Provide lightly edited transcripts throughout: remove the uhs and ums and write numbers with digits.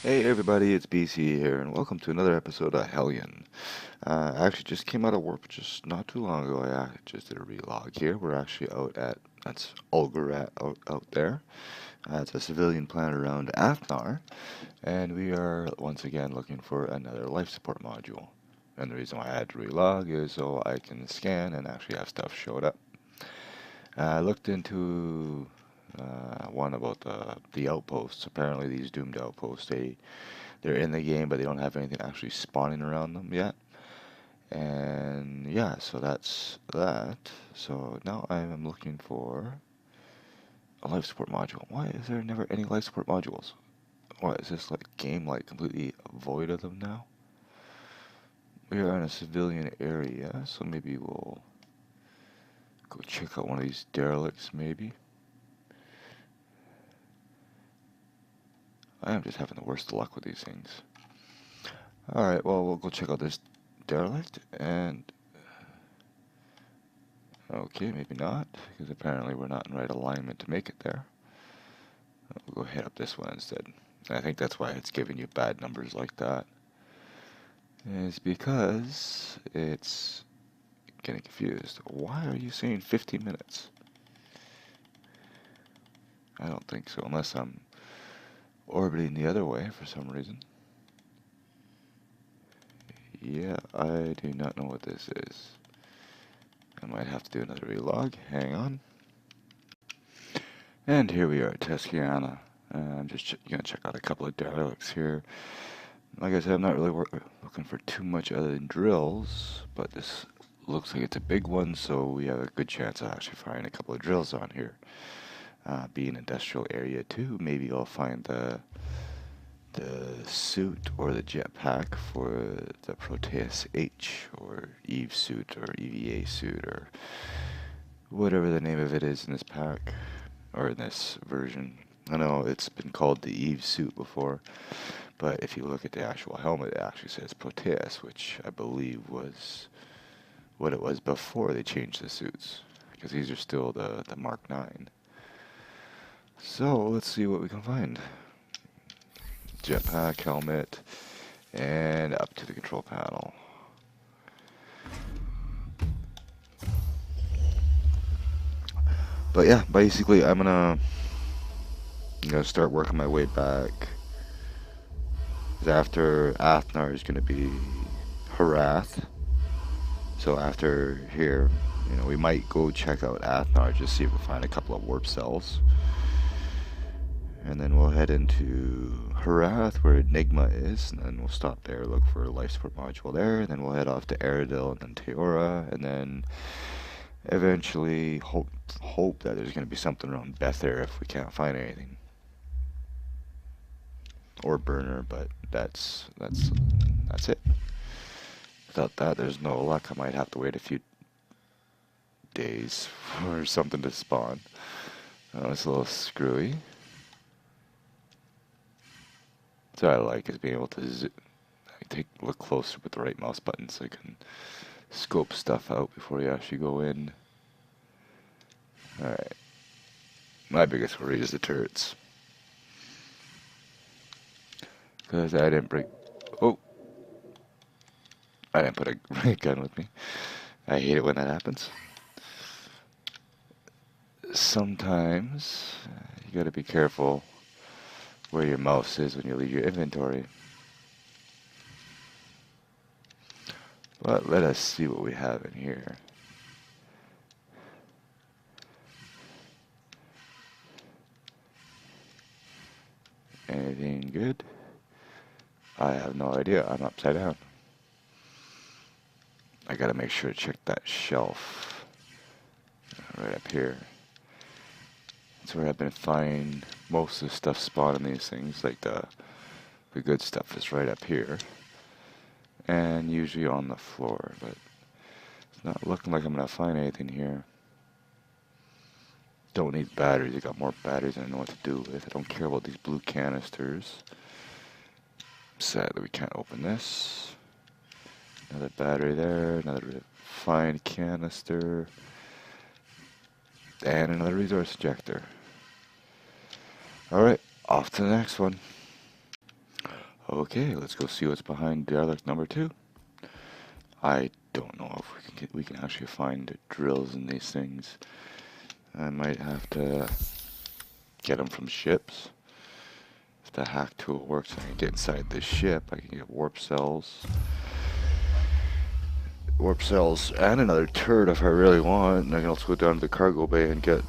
Hey everybody, it's BC here, and welcome to another episode of Hellion. I actually just came out of work just not too long ago. I just did a relog here. We're actually out at, that's Ulgarat out there. It's a civilian planet around Athnar, and we are once again looking for another life support module. And the reason why I had to relog is so I can scan and actually have stuff showed up. I looked into one about the outposts. Apparently, these doomed outposts, they're in the game, but they don't have anything actually spawning around them yet. And yeah, so that's that. So now I am looking for a life support module. Why is there never any life support modules? What is this like game like completely void of them now? We are in a civilian area, so maybe we'll go check out one of these derelicts maybe. I am just having the worst luck with these things. Alright, well we'll go check out this derelict and okay, maybe not, because apparently we're not in right alignment to make it there. We'll go hit up this one instead. I think that's why it's giving you bad numbers like that. Is because it's getting confused. Why are you saying 15 minutes? I don't think so, unless I'm orbiting the other way for some reason. Yeah, I do not know what this is. I might have to do another relog. Hang on. And here we are at Tuscana. I'm just going to check out a couple of derelicts here. Like I said, I'm not really looking for too much other than drills, but this looks like it's a big one, so we have a good chance of actually finding a couple of drills on here. Being industrial area too, maybe I'll find the suit or the jetpack for the Proteus H, or Eve suit, or EVA suit, or whatever the name of it is in this pack, or in this version. I know it's been called the Eve suit before, but if you look at the actual helmet, it actually says Proteus, which I believe was what it was before they changed the suits, because these are still the Mark 9. So let's see what we can find. Jetpack, helmet, and up to the control panel. But yeah, basically I'm gonna start working my way back. After Athnar is gonna be Harath. So after here, we might go check out Athnar, just see if we find a couple of warp cells. And then we'll head into Harath, where Enigma is, and then we'll stop there, look for a life support module there, and then we'll head off to Eridil and then Teora, and then eventually hope that there's going to be something around Bether if we can't find anything. Or Burner, but that's it. Without that, there's no luck. I might have to wait a few days for something to spawn. Oh, it's a little screwy. So I like is being able to look closer with the right mouse button so I can scope stuff out before you actually go in. Alright. My biggest worry is the turrets. Because I didn't bring... Oh! I didn't put a ray gun with me. I hate it when that happens. Sometimes you gotta be careful where your mouse is when you leave your inventory. But let us see what we have in here. Anything good? I have no idea. I'm upside down. I gotta make sure to check that shelf right up here. That's where I've been finding most of the stuff spawning these things. Like the good stuff is right up here, and usually on the floor. But it's not looking like I'm gonna find anything here. Don't need batteries. I got more batteries than I know what to do with. I don't care about these blue canisters. Sadly, we can't open this. Another battery there. Another refined canister. And another resource injector. Alright, off to the next one. Okay, let's go see what's behind derelict number 2. I don't know if we can actually find drills in these things. I might have to get them from ships. If the hack tool works, I can get inside this ship. I can get warp cells, and another turret if I really want. And I can also go down to the cargo bay and get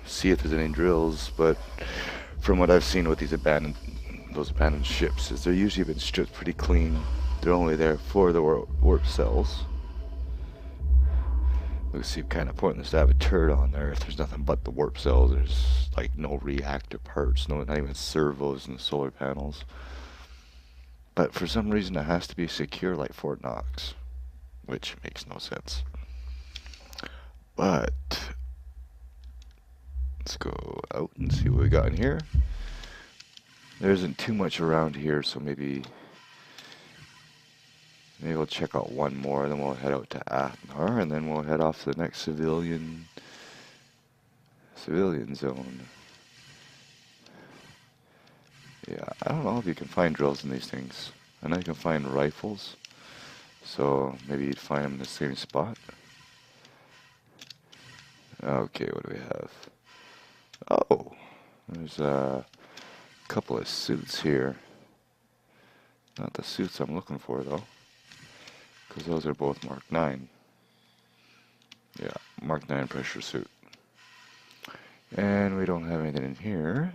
see if there's any drills. But from what I've seen with those abandoned ships, is they're usually been stripped pretty clean. They're only there for the warp cells. Let's see, kind of pointless to have a turret on there if there's nothing but the warp cells. There's like no reactor parts, not even servos in the solar panels. But for some reason it has to be secure like Fort Knox, which makes no sense. But let's go out and see what we got in here. There isn't too much around here, so maybe we'll check out one more, then we'll head out to Athnar, and then we'll head off to the next civilian zone. Yeah, I don't know if you can find drills in these things. I know you can find rifles, so maybe you'd find them in the same spot. Okay, what do we have? Oh, there's a couple of suits here. Not the suits I'm looking for, though, because those are both Mark 9. Yeah, Mark 9 pressure suit. And we don't have anything in here.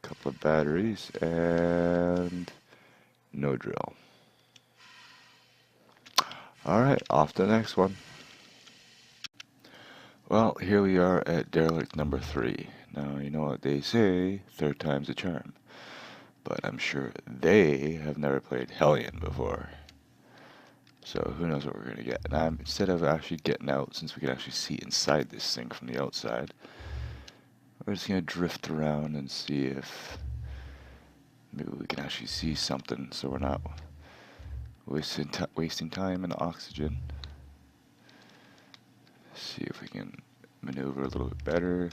A couple of batteries and no drill. Alright, off to the next one. Well, here we are at derelict number 3. Now, you know what they say, third time's a charm. But I'm sure they have never played Hellion before. So who knows what we're going to get. And instead of actually getting out, since we can actually see inside this thing from the outside, we're just going to drift around and see if maybe we can actually see something so we're not wasting time and oxygen. See if we can maneuver a little bit better.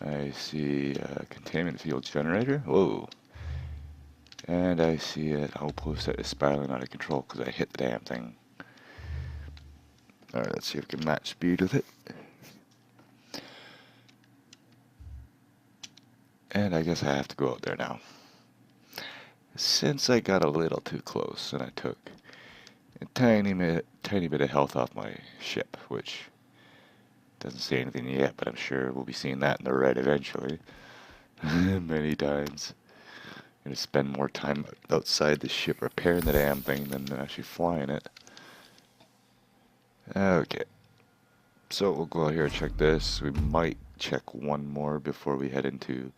I see a containment field generator. Whoa. And I see an outpost that is spiraling out of control because I hit the damn thing. Alright, let's see if we can match speed with it. And I guess I have to go out there now. Since I got a little too close and I took a tiny bit of health off my ship, which doesn't say anything yet, but I'm sure we'll be seeing that in the red eventually. Many times. I'm going to spend more time outside the ship repairing the damn thing than actually flying it. Okay. So we'll go out here and check this. We might check one more before we head into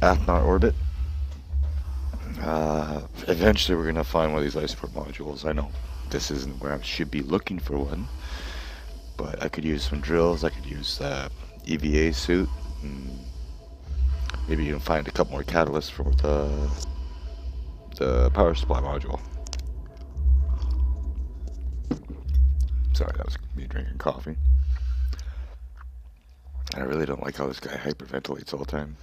Athnar orbit. Eventually we're going to find one of these iceport modules. I know this isn't where I should be looking for one, but I could use some drills. I could use the EVA suit. Maybe you can find a couple more catalysts for the power supply module. Sorry, that was me drinking coffee. I really don't like how this guy hyperventilates all the time.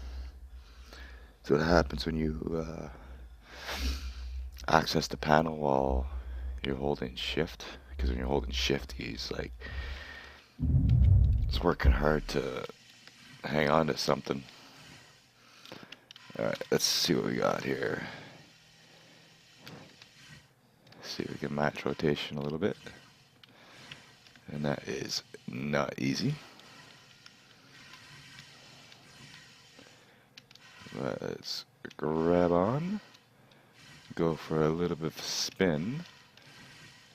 So what happens when you access the panel while you're holding shift? Because when you're holding shift, he's working hard to hang on to something. Alright, let's see what we got here. See if we can match rotation a little bit. And that is not easy. Let's grab on. Go for a little bit of a spin.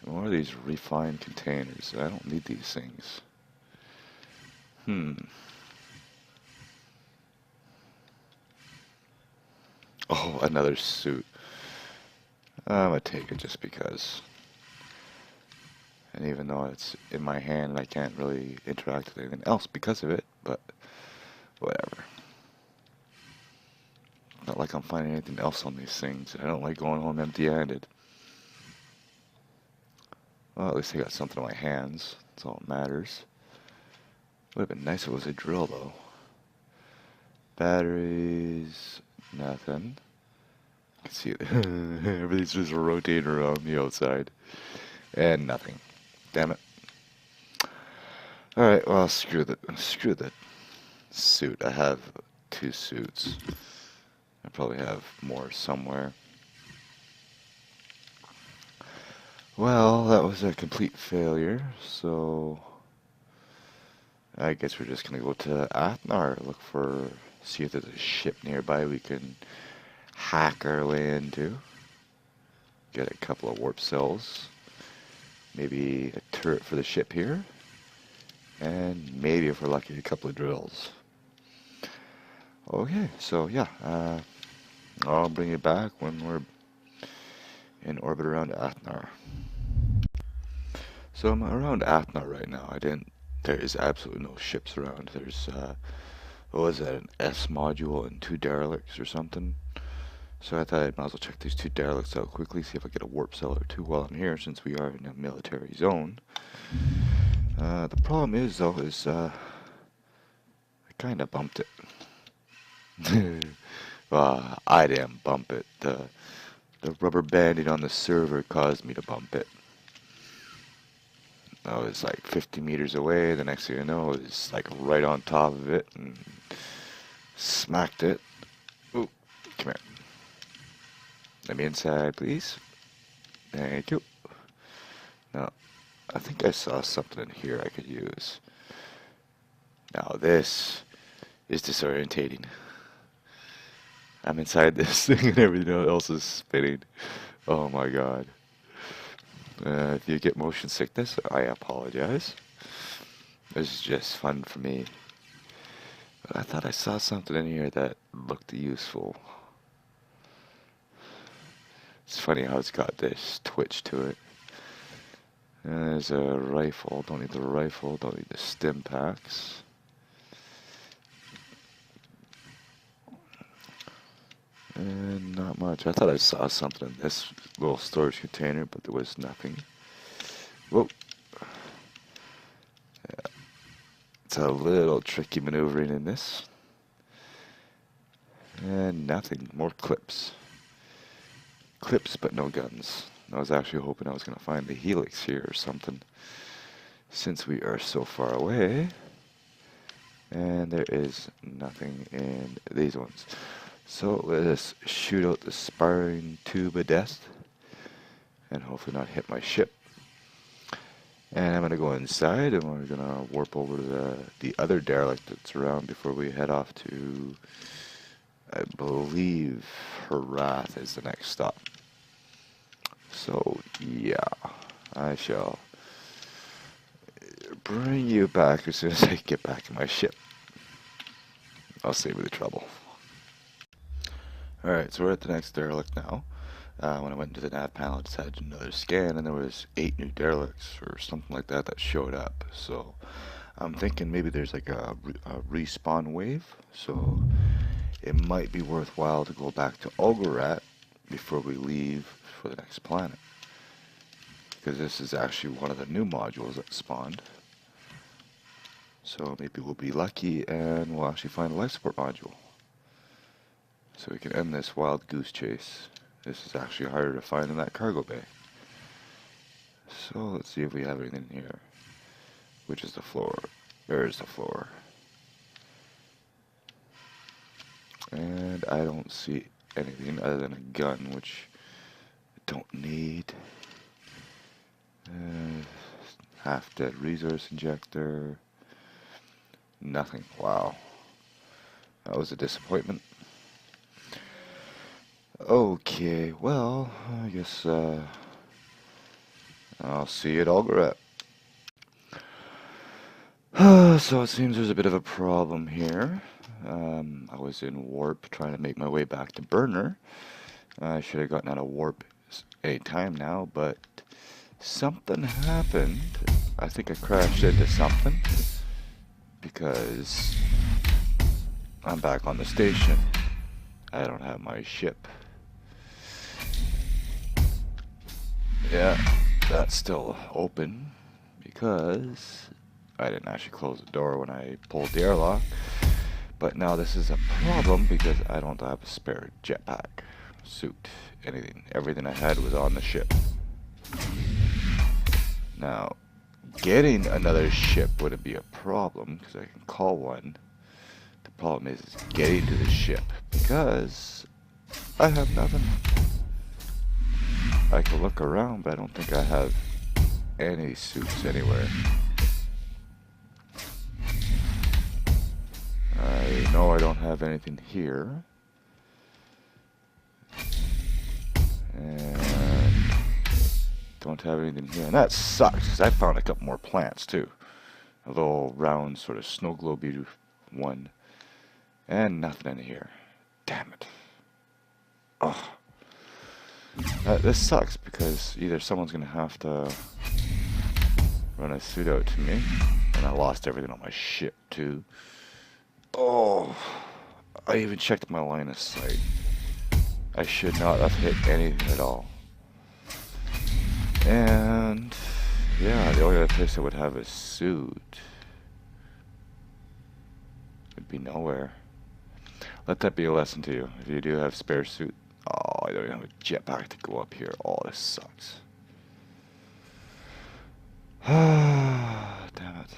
What are these refined containers? I don't need these things. Oh, another suit. I'm gonna take it just because. And even though it's in my hand, I can't really interact with anything else because of it, but whatever. Not like I'm finding anything else on these things. I don't like going home empty-handed. Well, at least I got something in my hands. That's all that matters. Would have been nice if it was a drill, though. Batteries, nothing. You can see it. Everything's just rotating around the outside. And nothing. Damn it. Alright, well, screw the suit. I have 2 suits. I probably have more somewhere. Well, that was a complete failure, so I guess we're just gonna go to Athnar, see if there's a ship nearby we can hack our way into. Get a couple of warp cells, maybe a turret for the ship here, and maybe if we're lucky, a couple of drills. Okay, so yeah, I'll bring you back when we're in orbit around Athnar. So I'm around Athnar right now. There is absolutely no ships around. There's, what was that, an S module and 2 derelicts or something. So I thought I might as well check these 2 derelicts out quickly, see if I get a warp cell or 2 while I'm here, since we are in a military zone. The problem is, though, I kind of bumped it. Well, I didn't bump it. The rubber banding on the server caused me to bump it. I was like 50 meters away. The next thing I know, it was like right on top of it and smacked it. Ooh, come here. Let me inside, please. Thank you. Now, I think I saw something in here I could use. Now, this is disorientating. I'm inside this thing and everything else is spinning. Oh my god. If you get motion sickness, I apologize. This is just fun for me. But I thought I saw something in here that looked useful. It's funny how it's got this twitch to it. There's a rifle. Don't need the rifle. Don't need the stim packs. And not much. I thought I saw something in this little storage container, but there was nothing. Whoa. Yeah. It's a little tricky maneuvering in this. And nothing. More clips. Clips, but no guns. I was actually hoping I was going to find the helix here or something, since we are so far away. And there is nothing in these ones. So let us shoot out the sparring tube of death and hopefully not hit my ship. And I'm going to go inside and we're going to warp over to the other derelict that's around before we head off to, I believe, Wrath is the next stop. So yeah, I shall bring you back as soon as I get back in my ship. I'll save you the trouble. Alright, so we're at the next derelict now. When I went into the nav panel, I just had another scan, and there was 8 new derelicts or something like that that showed up. So I'm thinking maybe there's like a respawn wave. So it might be worthwhile to go back to Olgarat before we leave for the next planet. Because this is actually one of the new modules that spawned. So maybe we'll be lucky and we'll actually find a life support module. So we can end this wild goose chase. This is actually harder to find in that cargo bay. So let's see if we have anything here. Which is the floor? There's the floor. And I don't see anything other than a gun, which I don't need. Half-dead resource injector. Nothing. Wow. That was a disappointment. Okay, well, I guess I'll see you at Olgarat. So it seems there's a bit of a problem here. I was in warp trying to make my way back to Burner. I should have gotten out of warp any time now, but something happened. I think I crashed into something because I'm back on the station. I don't have my ship. Yeah, that's still open because I didn't actually close the door when I pulled the airlock. But now this is a problem because I don't have a spare jetpack, suit, anything. Everything I had was on the ship. Now, getting another ship wouldn't be a problem because I can call one. The problem is getting to the ship because I have nothing. I can look around, but I don't think I have any suits anywhere. I know I don't have anything here. And don't have anything here. And that sucks, because I found a couple more plants, too. A little round sort of snow globe one. And nothing in here. Damn it. Oh. This sucks, because either someone's going to have to run a suit out to me. And I lost everything on my ship, too. Oh. I even checked my line of sight. I should not have hit anything at all. And yeah, the only other place I would have a suit would be nowhere. Let that be a lesson to you. If you do have spare suit, oh, I don't even have a jetpack to go up here. Oh, this sucks. Damn it.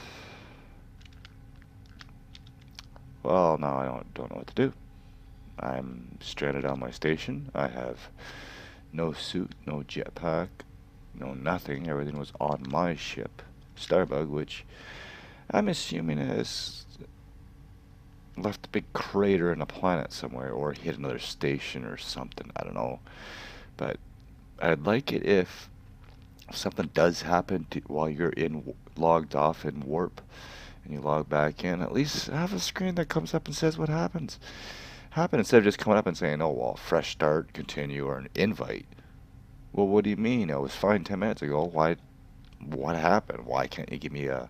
Well, now I don't know what to do. I'm stranded on my station. I have no suit, no jetpack, no nothing. Everything was on my ship, Starbug, which I'm assuming has left a big crater in a planet somewhere or hit another station or something. I don't know. But I'd like it if something does happen while you're logged off in warp and you log back in, at least have a screen that comes up and says what happened instead of just coming up and saying, oh, well, fresh start, continue, or an invite. Well, what do you mean? I was fine 10 minutes ago. What happened? Why can't you give me a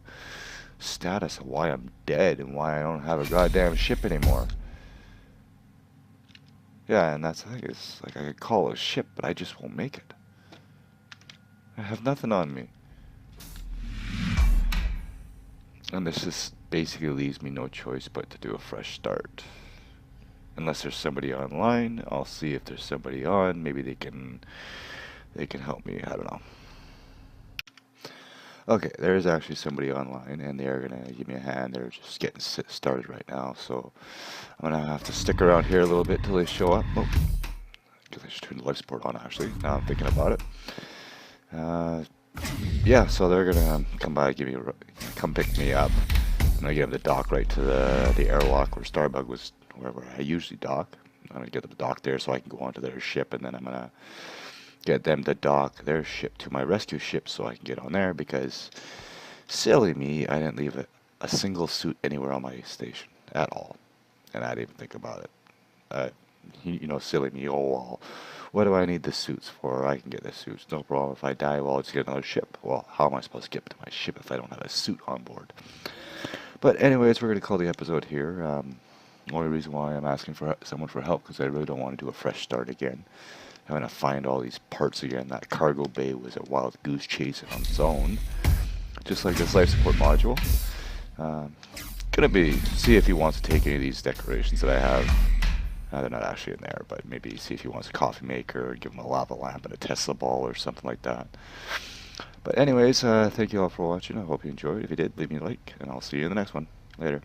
status of why I'm dead and why I don't have a goddamn ship anymore? Yeah, and that's the thing. It's like I could call a ship, but I just won't make it. I have nothing on me. And this just basically leaves me no choice but to do a fresh start. Unless there's somebody online, I'll see if there's somebody on. Maybe they can help me. I don't know. Okay, there is actually somebody online, and they're gonna give me a hand. They're just getting started right now, so I'm gonna have to stick around here a little bit till they show up. Oh, because I should turn the life support on. Actually, now I'm thinking about it. Yeah, so they're gonna come by, come pick me up. I'm gonna give them the dock right to the airlock where Starbug was, wherever I usually dock. I'm gonna get them the dock there so I can go onto their ship, and then I'm gonna get them to dock their ship to my rescue ship so I can get on there, because silly me, I didn't leave a single suit anywhere on my station at all, and I didn't even think about it. Silly me. Oh, well, what do I need the suits for? I can get the suits, no problem. If I die, well, I'll just get another ship. Well, how am I supposed to get to my ship if I don't have a suit on board? But anyways, we're going to call the episode here. Only reason why I'm asking for someone for help, because I really don't want to do a fresh start again. I'm going to find all these parts again. That cargo bay was a wild goose chase on its own, just like this life support module. Gonna see if he wants to take any of these decorations that I have. They're not actually in there, but maybe see if he wants a coffee maker, or give him a lava lamp and a Tesla ball or something like that. But anyways, thank you all for watching. I hope you enjoyed. If you did, leave me a like, and I'll see you in the next one. Later.